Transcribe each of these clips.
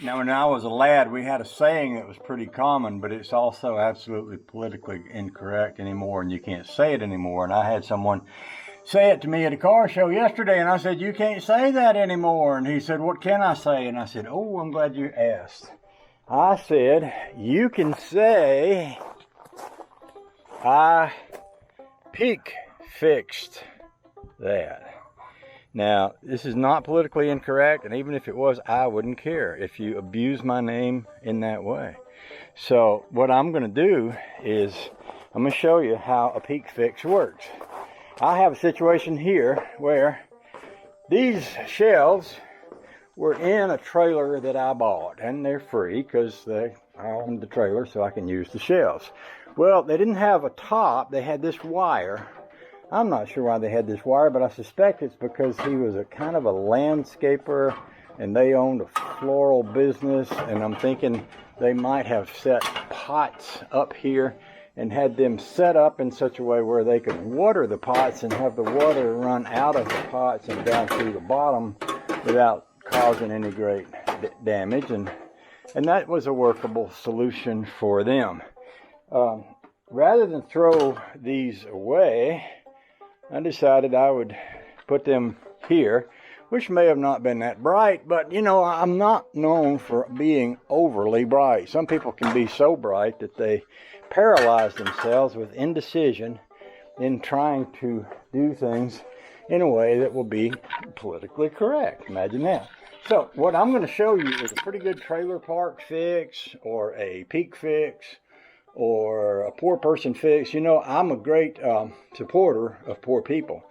Now, when I was a lad, we had a saying that was pretty common, but it's also absolutely politically incorrect anymore, and you can't say it anymore. And I had someone say it to me at a car show yesterday, and I said, "You can't say that anymore." And he said, "What can I say?" And I said, "Oh, I'm glad you asked." I said, "You can say, I peak fixed that." Now, this is not politically incorrect, and even if it was, I wouldn't care if you abuse my name in that way. So what I'm going to do is I'm going to show you how a peak fix works. I have a situation here where these shelves were in a trailer that I bought, and they're free because I own the trailer so I can use the shelves. Well, they didn't have a top. They had this wire. I'm not sure why they had this wire, but I suspect it's because he was a kind of a landscaper and they owned a floral business, and I'm thinking they might have set pots up here and had them set up in such a way where they could water the pots and have the water run out of the pots and down through the bottom without causing any great damage, and that was a workable solution for them. Rather than throw these away, I decided I would put them here, which may have not been that bright, but you know, I'm not known for being overly bright. Some people can be so bright that they paralyze themselves with indecision in trying to do things in a way that will be politically correct. Imagine that. So what I'm going to show you is a pretty good trailer park fix, or a peak fix, or a poor person fix. You know, I'm a great supporter of poor people,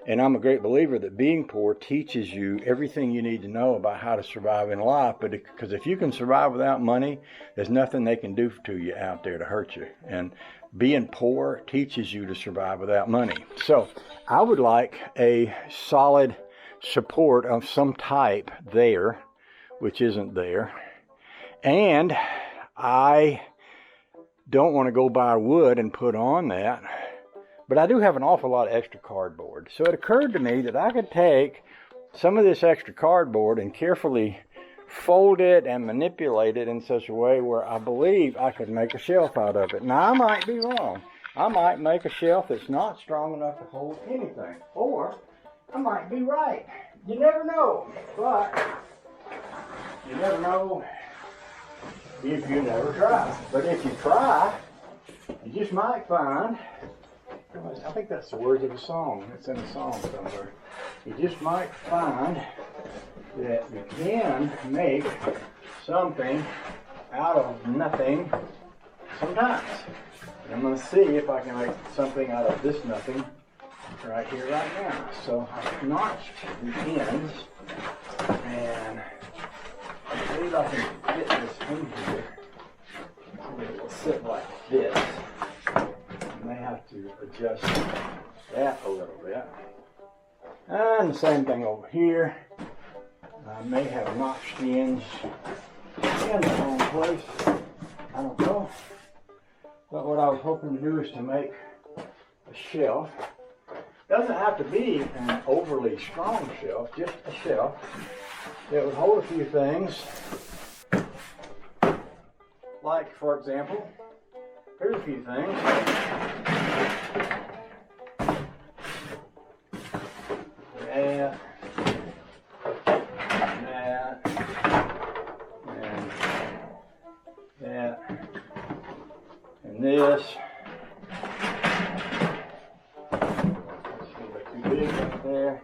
and I'm a great believer that being poor teaches you everything you need to know about how to survive in life. But because if you can survive without money, there's nothing they can do to you out there to hurt you. And being poor teaches you to survive without money. So I would like a solid support of some type there, which isn't there. And I don't want to go buy wood and put on that, but I do have an awful lot of extra cardboard. So it occurred to me that I could take some of this extra cardboard and carefully fold it and manipulate it in such a way where I believe I could make a shelf out of it. Now, I might be wrong. I might make a shelf that's not strong enough to hold anything, or I might be right. You never know, but you never know if you never try. But if you try, you just might find, I think that's the words of a song. It's in a song somewhere. You just might find that you can make something out of nothing sometimes. And I'm going to see if I can make something out of this nothing right here, right now. So I've notched the ends, and I believe I can get this in here so that it will sit like this. I may have to adjust that a little bit. And the same thing over here. I may have notched the ends in the wrong place. I don't know. But what I was hoping to do is to make a shelf. Doesn't have to be an overly strong shelf, just a shelf that would hold a few things. Like, for example, here's a few things. That, and that, and this. There.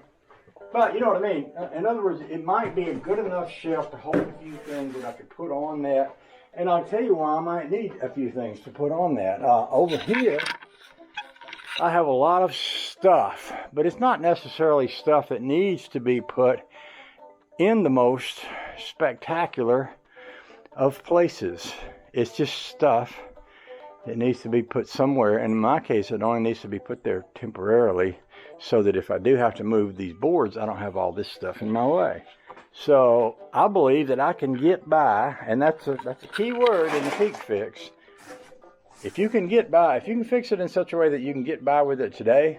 But you know what I mean. In other words, it might be a good enough shelf to hold a few things that I could put on that. And I'll tell you why I might need a few things to put on that. Over here, I have a lot of stuff, but it's not necessarily stuff that needs to be put in the most spectacular of places. It's just stuff that needs to be put somewhere. And in my case, it only needs to be put there temporarily, so that if I do have to move these boards, I don't have all this stuff in my way. So I believe that I can get by, and that's a key word in the peak fix. If you can get by, if you can fix it in such a way that you can get by with it today,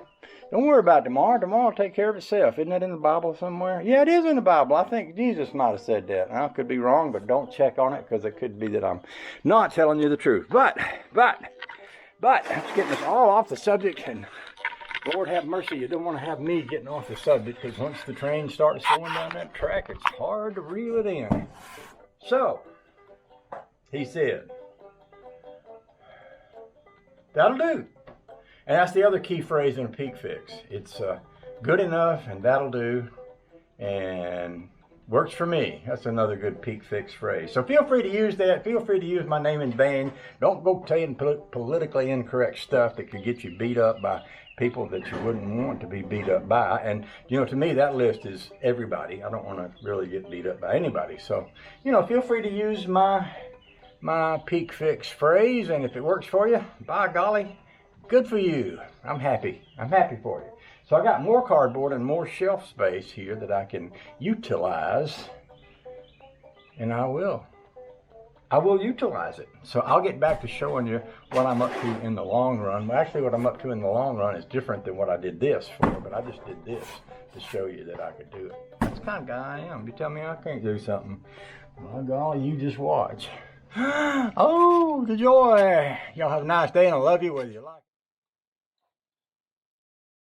Don't worry about tomorrow. Tomorrow will take care of itself. Isn't that in the Bible somewhere? Yeah, it is in the Bible. I think Jesus might have said that. I could be wrong, but don't check on it because it could be that I'm not telling you the truth. But, let's get this all off the subject. And Lord have mercy, you don't want to have me getting off the subject because once the train starts going down that track, it's hard to reel it in. So, he said, that'll do. And that's the other key phrase in a peak fix. It's good enough and that'll do and works for me. That's another good peak fix phrase. So feel free to use that. Feel free to use my name in vain. Don't go saying politically incorrect stuff that could get you beat up by people that you wouldn't want to be beat up by. And, you know, to me, that list is everybody. I don't want to really get beat up by anybody. So, you know, feel free to use my peak fix phrase. And if it works for you, by golly, good for you. I'm happy. I'm happy for you. So I got more cardboard and more shelf space here that I can utilize. And I will utilize it. So I'll get back to showing you what I'm up to in the long run. Well, actually, what I'm up to in the long run is different than what I did this for, but I just did this to show you that I could do it. That's the kind of guy I am. You tell me I can't do something, my golly, you just watch. Oh, the joy. Y'all have a nice day, and I love you whether you like it.